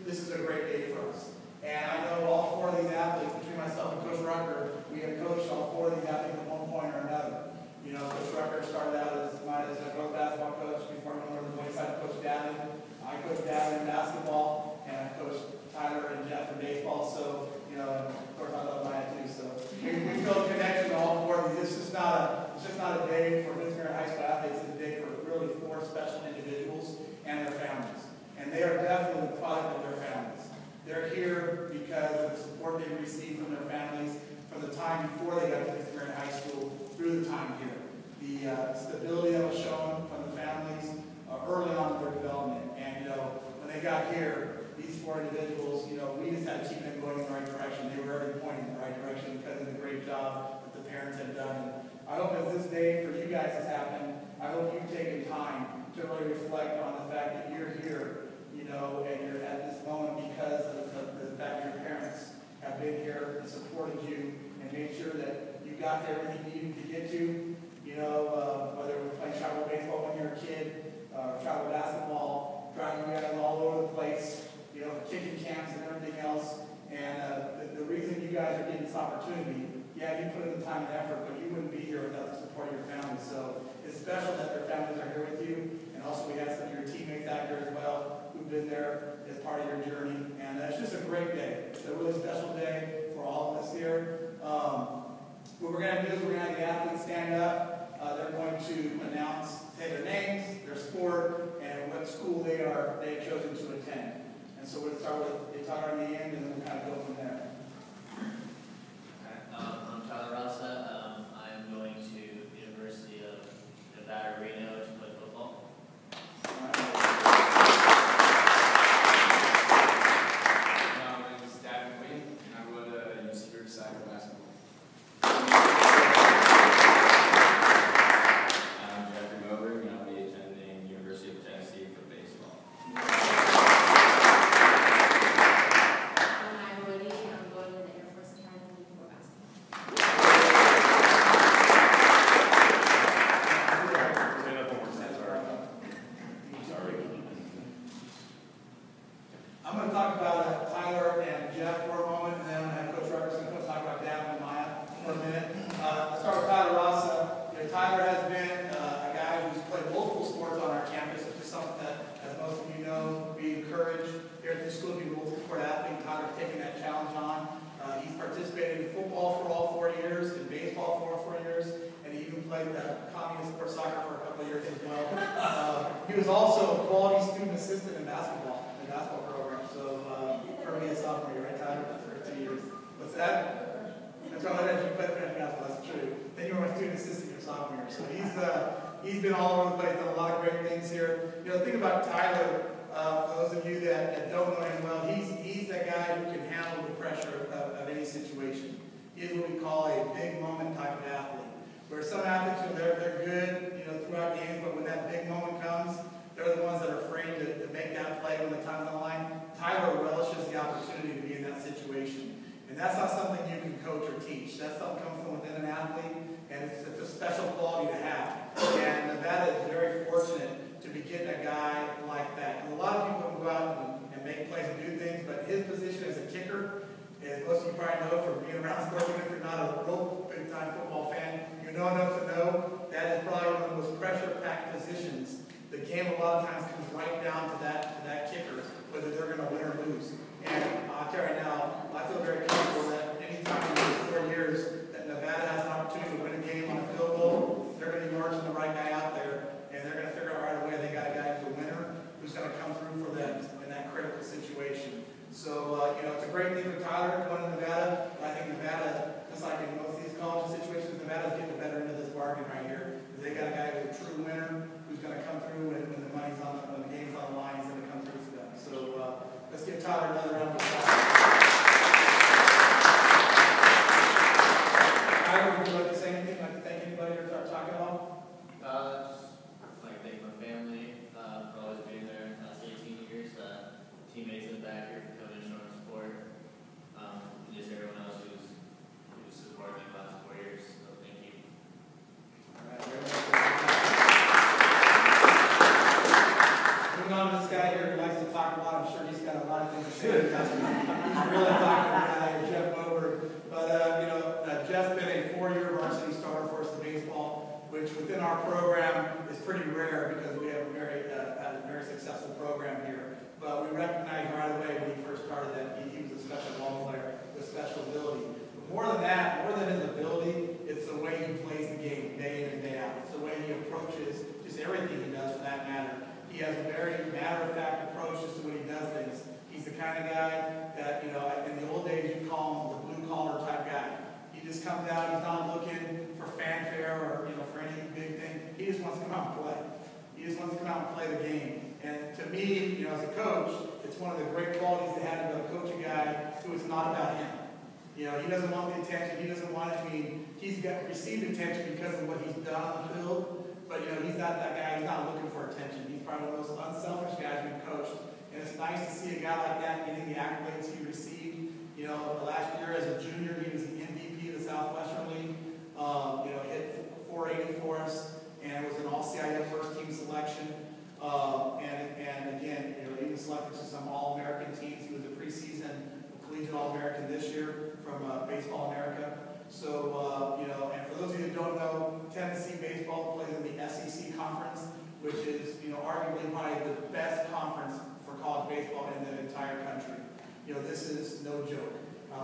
this is a great day for us. And I know all four of these athletes, between myself and Coach Rucker, we have coached all four of these athletes at one point or another. You know, Coach Rucker started out as a girls basketball coach before he went over to the boys side to Coach Davin. I coached Davin in basketball, and I coached Tyler and Jeff in baseball. So, you know, and of course I love Maya too. So we feel a connection to all four of these. It's just not a day for Missouri high school athletes. It's a day for really four special individuals and their families. And they are definitely the product of their families. They're here because of the support they received from their families from the time before they got to Missouri high school through the time here. The stability that was shown from the families early on in their development. And, you know, when they got here, these four individuals, you know, we just had to keep them going in the right direction. They were already pointing in the right direction because of the great job that the parents had done. And I hope as this day for you guys has happened, I hope you've taken time to really reflect on the fact that you're here, you know, and you're at this moment because of the fact your parents have been here and supported you and made sure that you got there everything you needed to get to. You know, whether it was playing travel baseball when you were a kid, travel basketball, driving you guys all over the place, you know, kicking camps and everything else. And the reason you guys are getting this opportunity, yeah, you put in the time and effort, but you wouldn't be here without the support of your family. So it's special that their families are here with you. And also we have some of your teammates out here as well who've been there as part of your journey. And it's just a great day. It's a really special day for all of us here. What we're going to do is we're going to have the athletes stand up. They're going to announce, say their names, their sport, and what school they have chosen to attend. And so we'll start with Tyler in the end, and then we'll kind of go from there. I'm Tyler Rausa. I am going to University of Nevada, Reno to play football. My name is Davin Guinn, and I go to UC Riverside for basketball. Moberg, and I'll be attending University of Tennessee for baseball. I'm Woody, and I'm going to the Air Force Academy for basketball. I'm going to talk about Tyler and Jeff for a moment, and then I'm going to have Coach Rucker going to talk about Davin and Maya for a minute. I'll start with Tyler Rausa. You know, Tyler has been a guy who's played multiple sports on our campus, which is something that, as most of you know, we encourage here at the school to be a multiple sport athlete. Tyler's taking that challenge on. He's participated in football for all 4 years, in baseball for all 4 years, and he even played communist sport soccer for a couple of years as well. He was also a quality student assistant in the basketball program. So for me, a sophomore year, right, Tyler? For 2 years. What's that? That's all I you played for basketball. That's true. Then you were my student assistant your sophomore year. So he's been all over the place, done a lot of great things here. You know, the thing about Tyler, for those of you that don't know him well, he's that guy who can handle the pressure of any situation. He is what we call a big moment type of athlete. Where some athletes, you know, they're good, you know, throughout games, but when that big moment comes, they're the ones that are afraid to make that play when the time's on the line. Tyler relishes the opportunity to be in that situation. And that's not something you can coach or teach. That's something that comes from within an athlete, and it's a special quality to have. And Nevada is very fortunate to be getting a guy like that. And a lot of people can go out and make plays and do things, but his position as a kicker, as most of you probably know from being around sports, even if you're not a real big-time football fan, you know enough to know that is probably one of the most pressure-packed positions. The game a lot of times comes right down to that kicker, whether they're going to win or lose. And I'll tell you right now, I feel very comfortable that anytime in these 4 years that Nevada has an opportunity to win a game on a field goal, they're going to be marching the right guy out there, and they're going to figure out right away they got a guy who's a winner who's going to come through for them in that critical situation. So, you know, it's a great thing for Tyler going to Nevada. I think Nevada, just like in most of these college situations, Nevada's getting the better end of this bargain right here. They got a guy who's a true winner who's going to come through when the money's on when the game's on the line. He's going to come through for them. So let's give Tyler another round of applause. Tyler, would you like to say anything? Like to thank anybody or start talking at all? I'd like to thank my family for always being there the last 18 years. Teammates in the back here for coming and showing support. Just He's really talking guy, Jeff Moberg. But, Jeff's been a 4-year varsity starter for us in baseball, which within our program is pretty rare because we have a very successful program here. But we recognized right away when he first started that he was a special ball player with special ability. But more than that, more than his ability, it's the way he plays the game day in and day out. It's the way he approaches just everything he does for that matter. He has a very matter-of-fact approach just to when he does things. He's the kind of guy that, in the old days you call him the blue-collar type guy. He just comes out, he's not looking for fanfare or, for any big thing. He just wants to come out and play. He just wants to come out and play the game. And to me, as a coach, it's one of the great qualities to have to coach a guy who is not about him. He doesn't want the attention. He doesn't want it. He's received attention because of what he's done on the field. But, he's not that guy. He's not looking for attention. He's probably one of the most unselfish guys we've coached. And it's nice to see a guy like that getting the accolades he received. Last year as a junior, he was the MVP of the Southwestern League. Hit 480 for us and was an all-CIF first-team selection. And again, he was selected to some All-American teams. He was a preseason collegiate All-American this year from Baseball America. So, and for those of you who don't know, Tennessee baseball plays in the SEC conference, which is, arguably probably the best conference for college baseball in the entire country. This is no joke.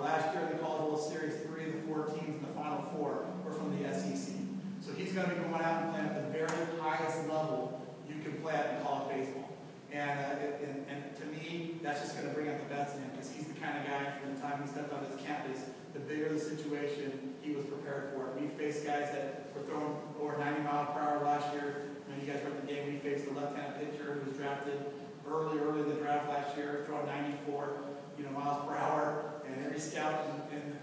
Last year in the College World Series, 3 of the 4 teams in the Final Four were from the SEC. So he's going to be going out and playing at the very highest level you can play at in college baseball. And to me, that's just going to bring out the best in him because he's the kind of guy from the time he stepped on this campus, the bigger the situation, he was prepared for it. We faced guys that were throwing over 90 miles per hour last year. You guys were at the game. We faced a left-handed pitcher who was drafted early in the draft last year, throwing 94 miles per hour. And every scout in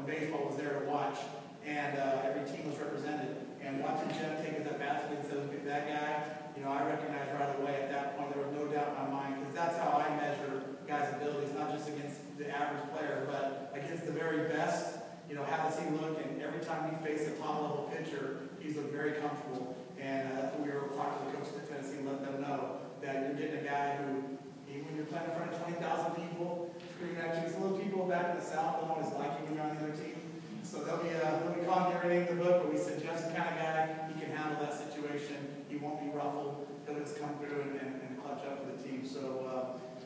baseball was there to watch. And every team was represented. And watching Jeff take his at-bats against that guy, I recognized right away at that point there was no doubt in my mind because that's how I measure guys' abilities, not just against the average player, but against the very best. How does he look? And every time we face a top-level pitcher, he's looked very comfortable. And that's what we were talking to the coaches at Tennessee and let them know that you're getting a guy who, even when you're playing in front of 20,000 people, screaming at you, some little people back in the South don't always like you when you're on the other team. So they'll be calling everything in the book, but we said Jeff's the kind of guy, he can handle that situation. He won't be ruffled. He'll just come through and clutch up for the team. So,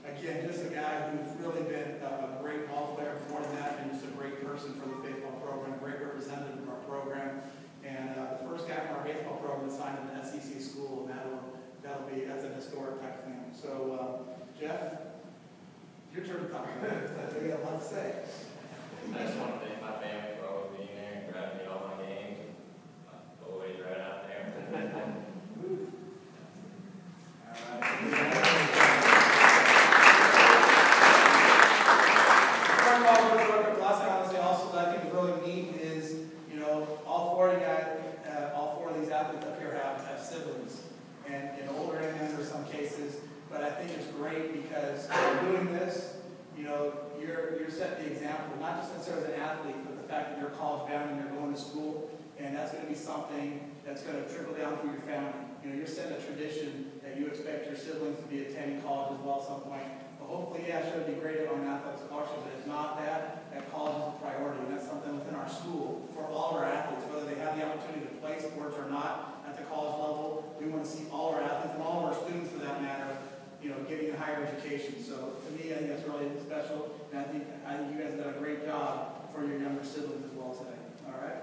again, just a guy who's really been a great ball player, more than that, and just a great person for the baseball program, great representative of our program. And the first guy from our baseball program that signed in an SEC school, and that's an historic type of thing. So, Jeff, your turn to talk about it. I think you got a lot to say. I just want to thank my family for always being there and grabbing me all my games. Always right out there. Last thing I want to say also that I think is really neat is, all 4 of these athletes up here have siblings, and older in for some cases. But I think it's great because doing this, you're setting the example, not just necessarily as an athlete, but the fact that you're college bound and you're going to school, and that's going to be something that's going to trickle down through your family. You're setting a tradition that you expect your siblings to be attending college as well at some point. But hopefully, sure, it'd be great on an athletic scholarship, but if not that college is a priority, and that's something within our school for all of our athletes, whether they have the opportunity to play sports or not at the college level. We want to see all our athletes and all of our students, for that matter, getting a higher education. So to me, I think that's really special, and I think you guys have done a great job for your younger siblings as well today. All right?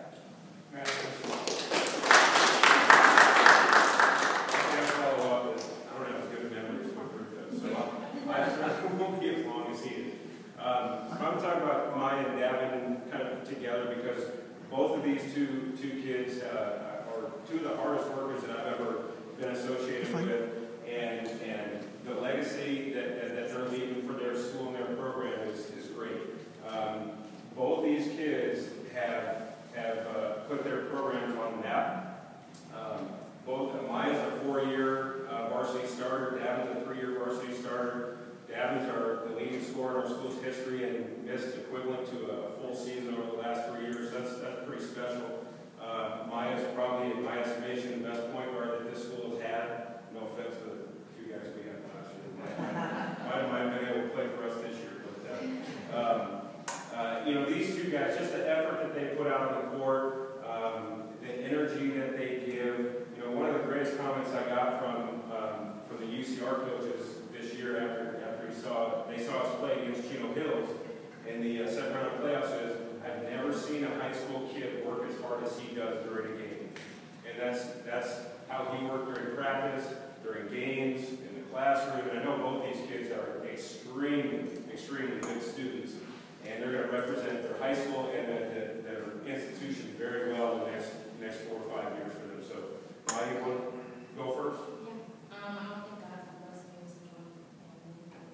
Congratulations. Follow up is, I don't have as good a memory as my group does, so I won't be as long as he is. I'm talking about Maya and Davin kind of together because both of these two kids are 2 of the hardest workers that I've ever been associated with, and the legacy that they're leaving for their school and their program is great. Both these kids have put their programs on the map. Both Maya's a 4-year varsity starter, Davin's a 3-year varsity starter. Davin's the leading scorer in our school's history and missed equivalent to a full season over the last 3 years. That's pretty special. Maya's probably, in my estimation, the best point guard that this school has had. No offense to the 2 guys we had last year. Might have been able to play for us this year, but These two guys, just the effort that they put out on the court, the energy that they give. One of the greatest comments I got from the UCR coaches this year after they saw us play against Chino Hills in the second round of playoffs is, I've never seen a high school kid work as hard as he does during a game. And that's how he worked during practice, during games, in the classroom. And I know both these kids are extremely, extremely good students. And they're going to represent their high school and their institution very well in the next 4 or 5 years for them. So, Maya, you want to go first? Yeah. I want to thank God for blessing me with such a wonderful family and guys.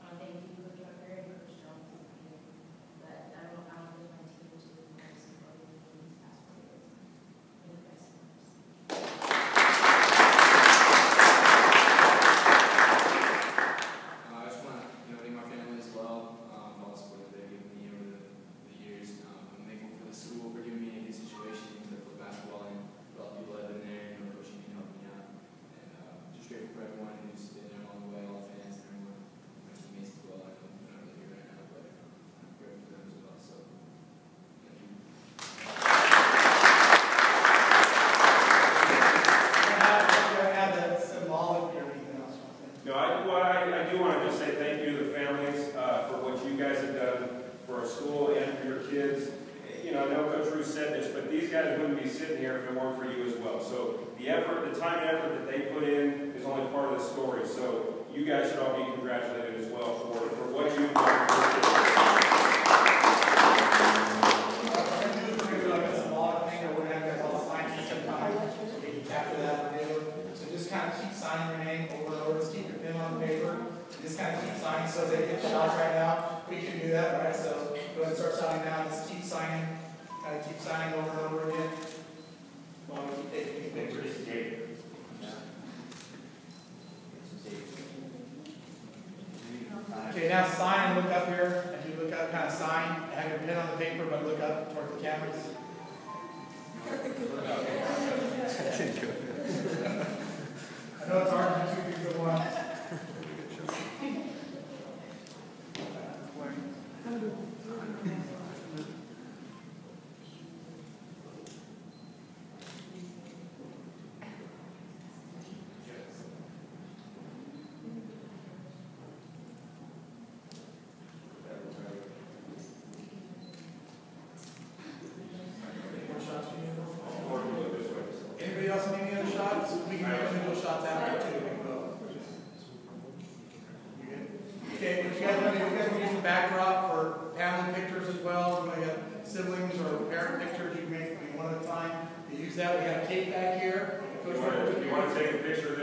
I want to thank you, Coach Rucker and Coach Jones, but I don't my team to support me in these past 4 years. You're the best ones. I just want to thank my family as well for all the support that they've given me over the years. I'm thankful for the school for giving me a good situation to play basketball in. For all the people that have been there, coaching me and helping me out. And just grateful for everyone who's been there along the way, all the fans and everyone, my teammates as well. I know they're not really here right now, but I'm grateful for them as well. So, thank you. Add that symbolic or anything else. No, I do want to just say thank you to the families for what you guys have done for our school and for your kids. I know Coach Ruth said this, but these guys wouldn't be sitting here if it weren't for you as well. So the time and effort that they put in is only part of the story. So you guys should all be congratulated as well for what you've done for your kids. Sign your name over and over, just keep your pen on the paper, just kind of keep signing so they get shots right now. We can do that, right? So go ahead and start signing now, just keep signing, kind of keep signing over and over again. While we keep taking pictures. Okay, now sign and look up here. As you look up, kind of sign, have your pen on the paper, but look up toward the cameras. I know it's hard to do 2 things at once. Anybody else need any other shots? We can make individual shots after too. Okay, what you guys want to do, you guys want to use the backdrop for family pictures as well. We're going to get siblings or parent pictures. You can make one at a time. You use that. We have tape back here. If you want to take a picture of this.